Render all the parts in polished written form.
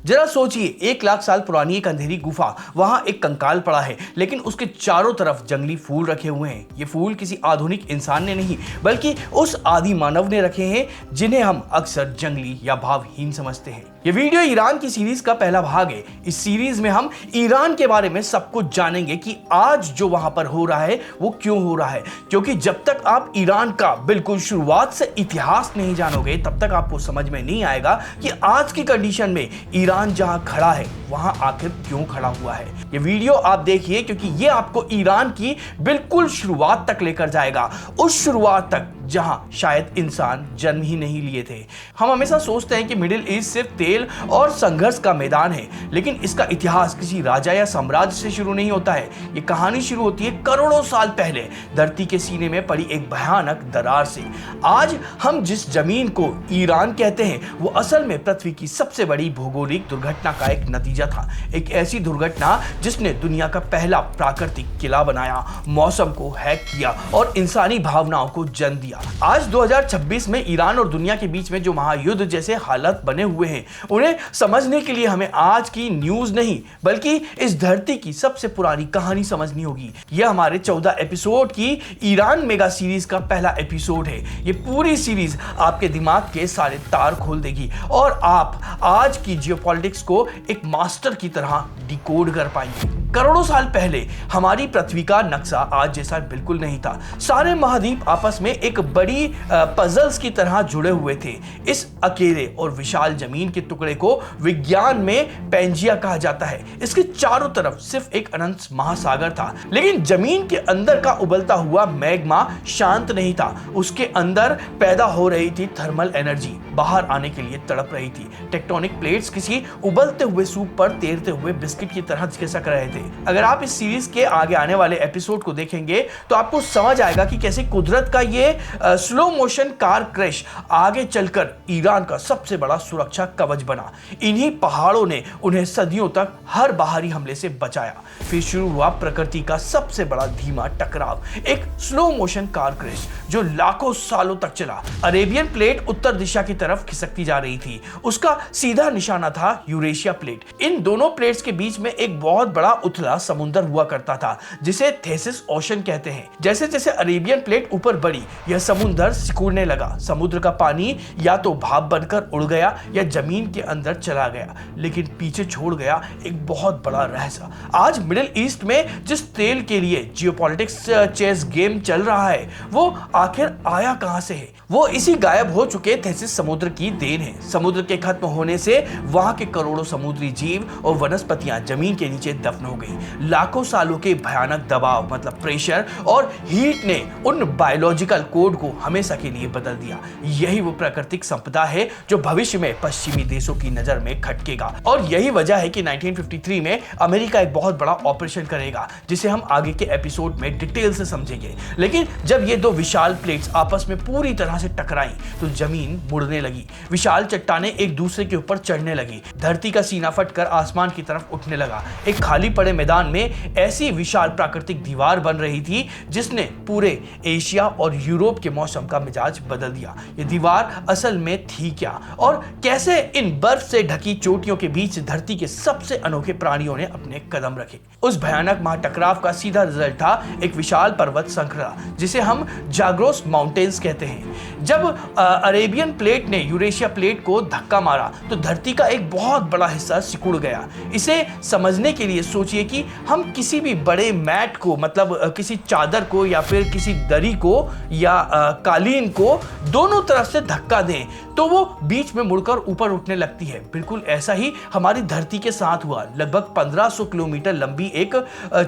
जरा सोचिए, 1 लाख साल पुरानी एक अंधेरी गुफा, वहां एक कंकाल पड़ा है, लेकिन उसके चारों तरफ जंगली फूल रखे हुए हैं। ये फूल किसी आधुनिक इंसान ने नहीं, बल्कि उस आदि मानव ने रखे हैं जिन्हें हम अक्सर जंगली या भावहीन समझते हैं। ये वीडियो ईरान की सीरीज का पहला भाग है। इस सीरीज में हम ईरान के बारे में सब कुछ जानेंगे कि आज जो वहां पर हो रहा है वो क्यों हो रहा है, क्योंकि जब तक आप ईरान का बिल्कुल शुरुआत से इतिहास नहीं जानोगे तब तक आपको समझ में नहीं आएगा कि आज की कंडीशन में ईरान जहां खड़ा है वहां आखिर क्यों खड़ा हुआ है। ये वीडियो आप देखिए, क्योंकि ये आपको ईरान की बिल्कुल शुरुआत तक लेकर जाएगा, उस शुरुआत तक जहां शायद इंसान जन्म ही नहीं लिए थे। हम हमेशा सोचते हैं कि मिडिल ईस्ट सिर्फ तेल और संघर्ष का मैदान है, लेकिन इसका इतिहास किसी राजा या साम्राज्य से शुरू नहीं होता है। ये कहानी शुरू होती है करोड़ों साल पहले धरती के सीने में पड़ी एक भयानक दरार से। आज हम जिस जमीन को ईरान कहते हैं वो असल में पृथ्वी की सबसे बड़ी भौगोलिक दुर्घटना का एक नतीजा था। एक ऐसी दुर्घटना जिसने दुनिया का पहला प्राकृतिक किला बनाया, मौसम को हैक किया और इंसानी भावनाओं को जन्म दिया। आज 2026 में ईरान और दुनिया के बीच में जो महायुद्ध जैसे हालात बने हुए हैं, उन्हें समझने के लिए हमें आज की न्यूज नहीं बल्कि इस धरती की सबसे पुरानी कहानी समझनी होगी। यह हमारे 14 एपिसोड की ईरान मेगा सीरीज का पहला एपिसोड है। ये पूरी सीरीज आपके दिमाग के सारे तार खोल देगी और आप आज की जियोपॉलिटिक्स को एक मास्टर की तरह डिकोड कर पाएंगे। करोड़ों साल पहले हमारी पृथ्वी का नक्शा आज जैसा बिल्कुल नहीं था। सारे महाद्वीप आपस में एक बड़ी पजल्स की तरह जुड़े हुए थे। इस अकेले और विशाल जमीन के टुकड़े को विज्ञान में पैंजिया कहा जाता है। इसके चारों तरफ सिर्फ एक अनंत महासागर था, लेकिन जमीन के अंदर का उबलता हुआ मैग्मा शांत नहीं था। उसके अंदर पैदा हो रही थी थर्मल एनर्जी, बाहर आने के लिए तड़प रही थी। टेक्टोनिक प्लेट्स किसी उबलते हुए सूप पर तैरते हुए बिस्किट की तरह खिसक रहे थे। अगर आप इस सीरीज के आगे आने वाले एपिसोड को देखेंगे तो आपको समझ आएगा कि कैसे कुदरत का ये स्लो मोशन कार क्रैश आगे चलकर ईरान का सबसे बड़ा सुरक्षा कवच बना। इन्हीं पहाड़ों ने उन्हें सदियों तक हर बाहरी हमले से बचाया। फिर शुरू हुआ प्रकृति का सबसे बड़ा धीमा टकराव, एक स्लो मोशन कार क्रैश जो लाखों सालों तक चला। अरेबियन प्लेट उत्तर दिशा की तरफ खिसकती जा रही थी। उसका सीधा निशाना था यूरेशिया प्लेट। इन दोनों प्लेट्स के बीच में एक बहुत बड़ा उथला समुद्र हुआ करता था जिसे थेसिस ओशन कहते हैं। जैसे जैसे अरेबियन प्लेट ऊपर बढ़ी, यह समुद्र सिकुड़ने लगा। समुद्र का पानी या तो भाप बनकर उड़ गया या जमीन के अंदर चला गया, लेकिन पीछे छोड़ गया एक बहुत बड़ा रहस्य। आज मिडिल ईस्ट में जिस तेल के लिए जियोपॉलिटिक्स चेस गेम चल रहा है, वो आखिर आया कहां से है? वो इसी गायब हो चुके थेसिस समुद्र की देन है। समुद्र के खत्म होने से वहां के करोड़ों समुद्री जीव और वनस्पतियां जमीन के नीचे दफन हो गई। लाखों सालों के भयानक दबाव मतलब प्रेशर और हीट ने उन बायोलॉजिकल कोड को हमेशा के लिए बदल दिया। यही वो प्राकृतिक संपदा है जो भविष्य में पश्चिमी देशों की नजर में खटकेगा। और यही वजह है कि 1953 में अमेरिका एक बहुत बड़ा ऑपरेशन करेगा, जिसे हम आगे के एपिसोड में डिटेल से समझेंगे। लेकिन जब ये दो विशाल प्लेट्स आपस में पूरी तरह से टकराई तो जमीन मुड़ने लगी। विशाल चट्टानें एक दूसरे के ऊपर चढ़ने लगी। धरती का सीना फटकर आसमान की तरफ उठने लगा। एक खाली पड़े मैदान में ऐसी विशाल प्राकृतिक दीवार बन रही थी जिसने पूरे एशिया और यूरोप के मौसम का मिजाज बदल दिया। ये दीवार असल में थी क्या, और कैसे इन बर्फ से ढकी चोटियों के बीच धरती के सबसे अनोखे प्राणियों ने अपने कदम रखे? उस भयानक महाटकराव का सीधा रिजल्ट था एक विशाल पर्वत श्रृंखला जिसे हम जाग्रोस माउंटेन्स कहते हैं। जब अरेबियन प्लेट ने यूरेशिया प्लेट को धक्का मारा तो धरती का एक बहुत बड़ा हिस्सा सिकुड़ गया। इसे समझने के लिए सोचिए कि हम किसी भी बड़े मैट को मतलब किसी चादर को या फिर किसी दरी को या कालीन को दोनों तरफ से धक्का दें तो वो बीच में मुड़कर ऊपर उठने लगती है। बिल्कुल ऐसा ही हमारी धरती के साथ हुआ। लगभग 1500 किलोमीटर लंबी एक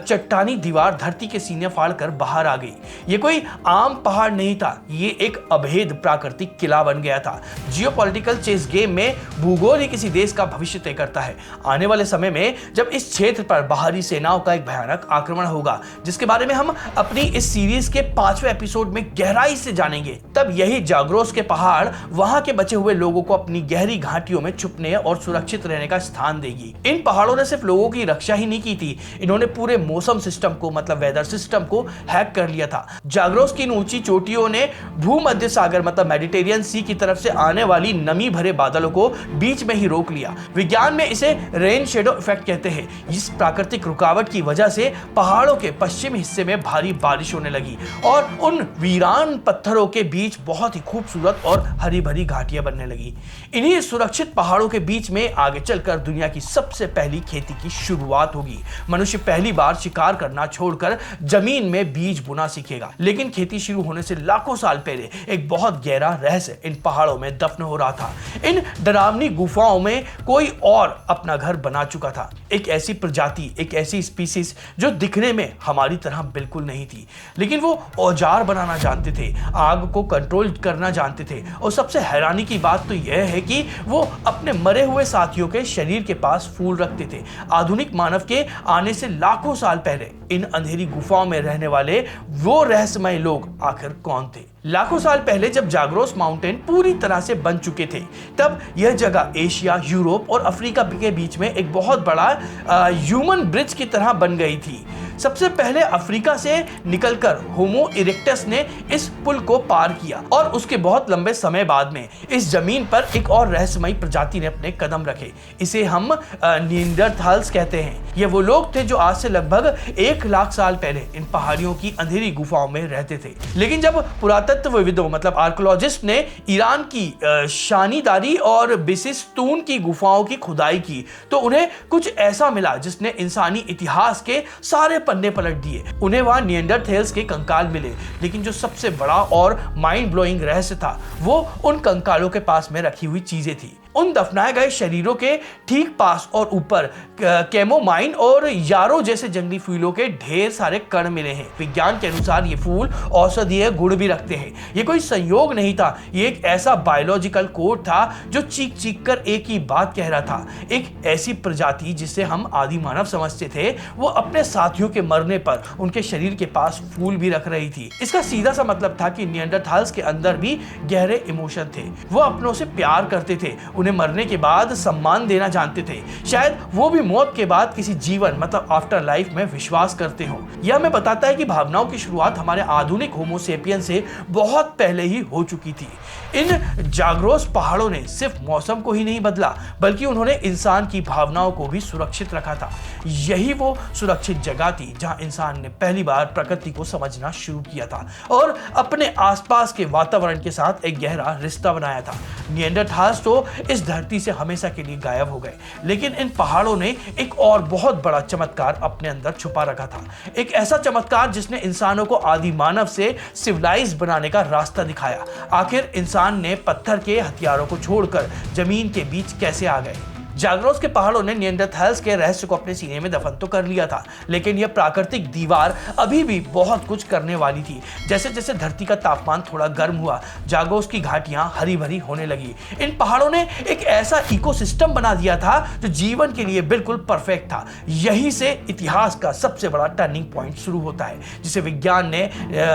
चट्टानी दीवार धरती के सीने फाड़कर बाहर आ गई। ये कोई आम पहाड़ नहीं था, ये एक अभेद प्राकृतिक किला बन गया था। जियोपॉलिटिकल चेस गेम में भूगोल ही किसी देश का भविष्य तय करता है। आने वाले समय में जब इस क्षेत्र पर बाहरी सेनाओं का एक भयानक आक्रमण होगा, जिसके बारे में हम अपनी इस सीरीज के 5वें एपिसोड में गहराई से जानेंगे, तब यही जाग्रोस के पहाड़ वहां के बचे हुए लोगों को अपनी गहरी घाटियों में छुपने और सुरक्षित रहने का स्थान देगी। इन पहाड़ों ने सिर्फ लोगों की रक्षा ही नहीं की थी, इन्होंने पूरे मौसम सिस्टम को मतलब वेदर सिस्टम को हैक कर लिया था। जाग्रोस की ऊंची चोटियों ने भूमध्य सागर मतलब मेडिटेरियन सी की तरफ से आने वाली नमी भरे बादलों को बीच में ही रोक लिया। विज्ञान में इसे रेन शेडो इफेक्ट कहते हैं। इस प्राकृतिक रुकावट की वजह से पहाड़ों के पश्चिमी हिस्से में भारी बारिश होने लगी और उन वीरान पत्थरों के बीच बहुत ही खूबसूरत और हरी भरी घाटियां बनने लगी। इन्हीं सुरक्षित पहाड़ों के बीच में आगे चलकर दुनिया की सबसे पहली खेती की शुरुआत होगी। मनुष्य पहली बार शिकार करना छोड़कर जमीन में बीज बुना सीखेगा। लेकिन खेती शुरू होने से लाखों साल पहले एक बहुत गहरा रहस्य इन पहाड़ों में दफन हो रहा था। इन डरावनी गुफाओं में कोई और अपना घर बना चुका था। एक ऐसी प्रजाति, एक ऐसी स्पीसीज जो दिखने में हमारी तरह बिल्कुल नहीं थी, लेकिन वो औजार बनाना जानते थे, आग को कंट्रोल करना जानते थे और सबसे हैरानी की बात तो यह है कि वो अपने मरे हुए साथियों के शरीर के पास फूल रखते थे। आधुनिक मानव के आने से लाखों साल पहले इन अंधेरी गुफाओं में रहने वाले वो रहस्यमय लोग आखिर कौन थे? लाखों साल पहले जब जाग्रोस माउंटेन पूरी तरह से बन चुके थे, तब यह जगह एशिया, यूरोप और अफ्रीका के बीच में एक बहुत बड़ा ह्यूमन ब्रिज की तरह बन गई थी। सबसे पहले अफ्रीका से निकलकर होमो इरेक्टस ने इस पुल को पार किया और उसके बहुत लंबे समय बाद में इस जमीन पर एक और रहस्यमयी प्रजाति ने अपने कदम रखे। इसे हम निएंडरथाल्स कहते हैं। ये वो लोग थे जो आज से लगभग 1 लाख साल पहले इन पहाड़ियों की अंधेरी गुफाओं में रहते थे। लेकिन जब पुरातत्वविदों मतलब आर्कियोलॉजिस्ट ने ईरान की शानीदारी और बिसिस्तून की गुफाओं की खुदाई की, तो उन्हें कुछ ऐसा मिला जिसने इंसानी इतिहास के सारे पन्ने पलट दिए। उन्हें वहां निएंडरथैल्स के कंकाल मिले, लेकिन जो सबसे बड़ा और माइंड ब्लोइंग रहस्य था वो उन कंकालों के पास में रखी हुई चीजें थी। उन दफनाए गए शरीरों के ठीक पास और ऊपर कैमोमाइन और यारो जैसे जंगली फूलों के ढेर सारे कण मिले हैं। विज्ञान के अनुसार ये फूल औषधीय गुण भी रखते हैं। ये कोई संयोग नहीं था, ये एक ऐसा बायोलॉजिकल कोड था जो चीख चीख कर एक ही बात कह रहा था। एक ऐसी प्रजाति जिसे हम आदि मानव समझते थे, वो अपने साथियों के मरने पर उनके शरीर के पास फूल भी रख रही थी। इसका सीधा सा मतलब था कि निएंडरथाल्स के अंदर भी गहरे इमोशन थे। वो अपनों से प्यार करते थे, उन्हें मरने के बाद सम्मान देना जानते थे। शायद वो भी मौत के बाद किसी जीवन मतलब आफ्टर लाइफ में विश्वास करते हो। यह हमें बताता है कि भावनाओं की शुरुआत हमारे आधुनिक होमो सेपियन से बहुत पहले ही हो चुकी थी। इन जाग्रोस पहाड़ों ने सिर्फ मौसम को ही नहीं बदला, बल्कि उन्होंने इंसान की भावनाओं को भी सुरक्षित रखा था। यही वो सुरक्षित जगह थी जहां इंसान ने पहली बार प्रकृति को समझना शुरू किया था और अपने आसपास के वातावरण के साथ एक गहरा रिश्ता बनाया था। निएंडरथाल्स तो इस धरती से हमेशा के लिए गायब हो गए, लेकिन इन पहाड़ों ने एक और बहुत बड़ा चमत्कार अपने अंदर छुपा रखा था। एक ऐसा चमत्कार जिसने इंसानों को आदि मानव से सिविलाइज बनाने का रास्ता दिखाया। आखिर इंसान ने पत्थर के हथियारों को छोड़कर जमीन के बीच कैसे आ गए? जाग्रोस के पहाड़ों ने निएंडरथाल्स के रहस्य को अपने सीने में दफन तो कर लिया था, लेकिन यह प्राकृतिक दीवार अभी भी बहुत कुछ करने वाली थी। जैसे जैसे धरती का तापमान थोड़ा गर्म हुआ, जाग्रोस की घाटियां हरी भरी होने लगी। इन पहाड़ों ने एक ऐसा इकोसिस्टम बना दिया था जो जीवन के लिए बिल्कुल परफेक्ट था। यहीं से इतिहास का सबसे बड़ा टर्निंग पॉइंट शुरू होता है, जिसे विज्ञान ने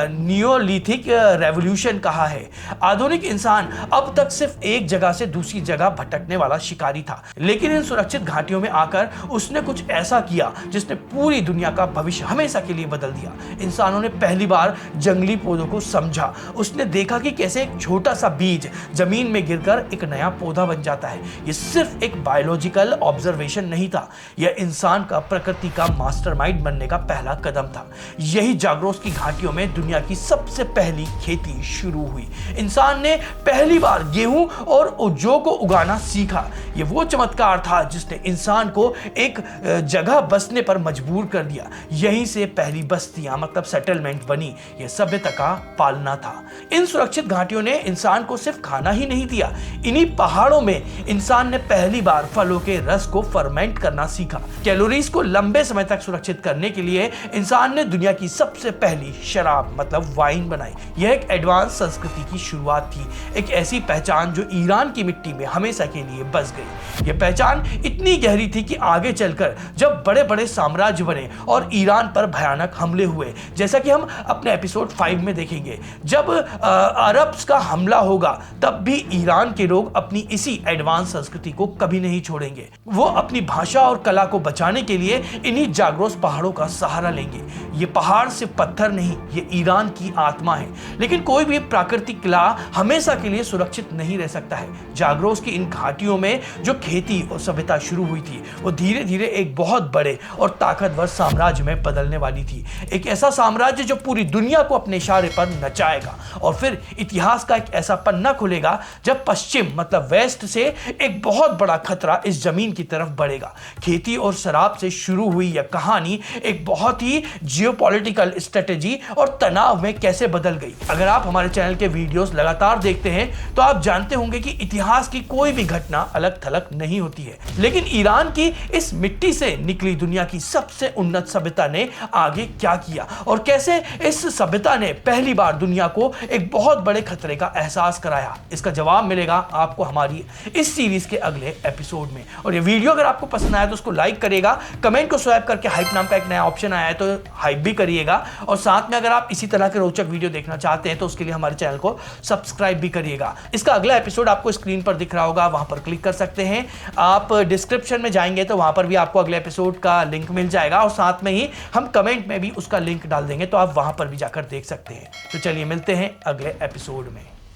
नियोलिथिक रेवोल्यूशन कहा है। आधुनिक इंसान अब तक सिर्फ एक जगह से दूसरी जगह भटकने वाला शिकारी था, लेकिन इन सुरक्षित घाटियों में आकर उसने कुछ ऐसा किया जिसने पूरी दुनिया का भविष्य हमेशा के लिए बदल दिया। इंसानों ने पहली बार जंगली पौधों को समझा। उसने देखा कि कैसे एक छोटा सा बीज जमीन में गिरकर एक नया पौधा बन जाता है। यह सिर्फ एक बायोलॉजिकल ऑब्जर्वेशन नहीं था, यह इंसान का प्रकृति का मास्टरमाइंड बनने का पहला कदम था। यही जाग्रोस की घाटियों में दुनिया की सबसे पहली खेती शुरू हुई। इंसान ने पहली बार गेहूं और जौ को उगाना सीखा। यह वो चमत्कार था जिसने इंसान को एक जगह बसने पर मजबूर कर दिया। यहीं से पहली बस्तियां मतलब सेटलमेंट बनी। यह सभ्यता का पालना था। इन सुरक्षित घाटियों ने इंसान को सिर्फ खाना ही नहीं दिया, इन्हीं पहाड़ों में इंसान ने पहली बार फलों के रस को फर्मेंट करना सीखा। कैलोरीज को लंबे समय तक सुरक्षित करने के लिए इंसान ने दुनिया की सबसे पहली शराब मतलब वाइन बनाई। यह एक एडवांस संस्कृति की शुरुआत थी, एक ऐसी पहचान जो ईरान की मिट्टी में हमेशा के लिए बस गई। यह पहचान इतनी गहरी थी कि आगे चलकर जब बड़े बड़े साम्राज्य बने और ईरान पर भयानक हमले हुए, जैसा कि हम अपने एपिसोड 5 में देखेंगे, जब अरब्स का हमला होगा तब भी ईरान के लोग अपनी इसी एडवांस संस्कृति को कभी नहीं छोड़ेंगे। वो अपनी भाषा और कला को बचाने के लिए इन्हीं जाग्रोस पहाड़ों का सहारा लेंगे। ये पहाड़ सिर्फ पत्थर नहीं, ये ईरान की आत्मा है। लेकिन कोई भी प्राकृतिक किला हमेशा के लिए सुरक्षित नहीं रह सकता है। जाग्रोस की इन घाटियों में जो खेती और सभ्यता शुरू हुई थी वो धीरे धीरे एक बहुत बड़े और ताकतवर साम्राज्य में बदलने वाली थी। एक ऐसा साम्राज्य जो पूरी दुनिया को अपने इशारे पर नचाएगा और फिर इतिहास का एक ऐसा पन्ना खुलेगा जब पश्चिम मतलब वेस्ट से एक बहुत बड़ा खतरा इस जमीन की तरफ बढ़ेगा। खेती और शराब से शुरू हुई यह कहानी एक बहुत ही जियोपॉलिटिकल स्ट्रेटेजी और तनाव में कैसे बदल गई। अगर आप हमारे चैनल के वीडियोस लगातार देखते हैं तो आप जानते होंगे कि इतिहास की कोई भी घटना अलग थलग नहीं होती है, लेकिन ईरान की इस मिट्टी से निकली दुनिया की सबसे उन्नत सभ्यता ने आगे क्या किया और कैसे इस सभ्यता ने पहली बार दुनिया को एक बहुत बड़े खतरे का एहसास कराया, इसका जवाब मिलेगा आपको हमारी इस सीरीज के अगले एपिसोड में। और ये वीडियो अगर आपको पसंद आया तो उसको लाइक करिएगा, कमेंट को स्वैप करके हाइप नाम का एक नया ऑप्शन आया है तो हाइप भी करिएगा, और साथ में अगर आप इसी तरह के रोचक वीडियो देखना चाहते हैं तो उसके लिए हमारे चैनल को सब्सक्राइब भी करिएगा। इसका अगला एपिसोड आपको स्क्रीन पर दिख रहा होगा, वहां पर क्लिक कर सकते हैं। आप डिस्क्रिप्शन में जाएंगे तो वहां पर भी आपको अगले एपिसोड का लिंक मिल जाएगा और साथ में ही हम कमेंट में भी उसका लिंक डाल देंगे तो आप वहां पर भी जाकर देख सकते हैं। तो चलिए मिलते हैं अगले एपिसोड में।